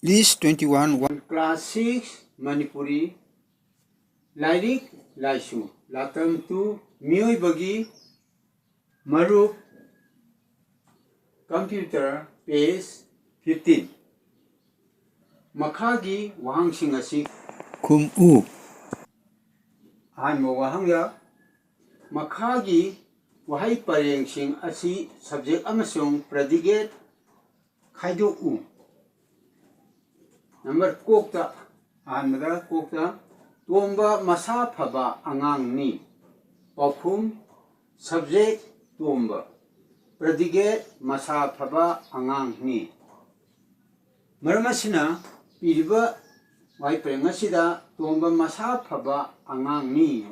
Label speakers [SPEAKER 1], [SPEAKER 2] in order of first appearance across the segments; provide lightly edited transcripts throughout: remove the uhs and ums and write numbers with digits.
[SPEAKER 1] List 21
[SPEAKER 2] Class 6 Manipuri Lairik Laisu Latam 2 Miyoi Bagi Marup Computer Page 15 Makhagi Wahang Singasi
[SPEAKER 1] Kum U
[SPEAKER 2] Hanmo Wahangya Makhagi Wahai Pareng Sing Asi Subject Amasung Predicate Khaidu U Number Kokta Hanmada Kokta Tomba Masa Phaba Angang Ni Pakhum Subject Tomba Predicate Masa Phaba Angang Ni Maramasina Piriba Wai Prengasida Tomba Masa Phaba Angang Ni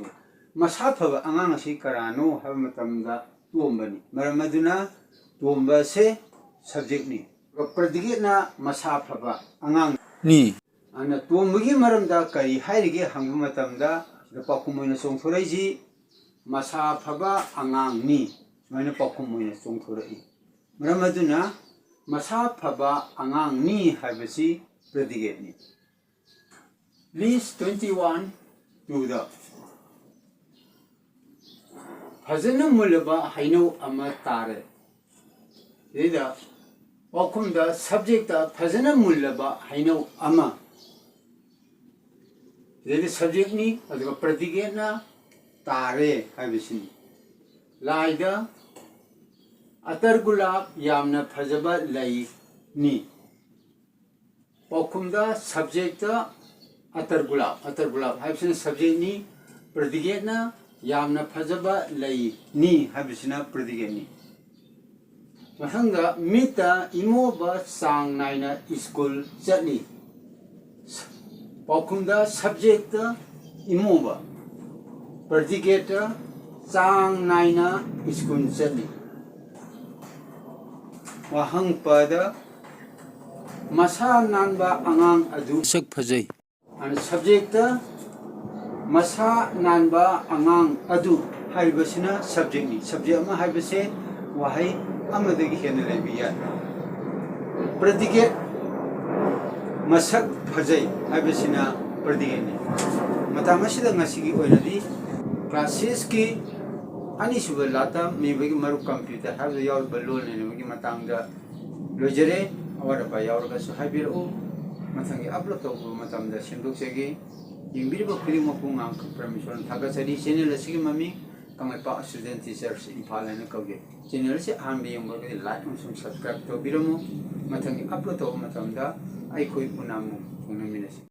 [SPEAKER 2] Masa Phaba Angang Si Karano Hamatamda Tomba Ni Maramaduna Tomba Se Subject Ni Predicate na Masa Phaba Angang
[SPEAKER 1] Ni
[SPEAKER 2] Ana Tombagi Maramda Kari Hairige Hangmatamda the Pakumoina Song Foraji Masa Phaba Angang Ni Mana Pakumoina Song Forai Maramaduna Masa Phaba Angang Ni Habasi Predicate Ni List 21 to the Hazana Mulaba Haino Amatare Leda Pakum the subject of Hazana Mulaba Haino Ama The subject ni aduga predicate na tare haibisini laida atar gulab yamna phajaba lai ni pakhumda subject atar gulab haibisini subject ni predicate na yamna phajaba lai ni haibisina predicate ni mahanga mita imoba sang naina school chani Pakhumda subject imoba predicate sang naina iskun chali wahang pada masa nanba angang adu
[SPEAKER 1] sak phajai
[SPEAKER 2] and subject masa nanba angang adu haibasina subject ni subject ama haibase wahai amadagi hena lebiya predicate Masak Phajai Habisina Perdigani Matamasida Nasigi Oinadi Classes Ki Anisuba Lata Mibagi Maru Computer have the Yaw Balloon and Migi Matanga Lojere or by Yaurga Suhabiro Matangi Upload of Matam the Sinduk Segi in Bilbo Pilimopung permission Tagasari Senior Sigmami Kamapa student teachers in Palan Kogi General Hambi and like and subscribe to Biromo Matangi Upload of Matamda I could put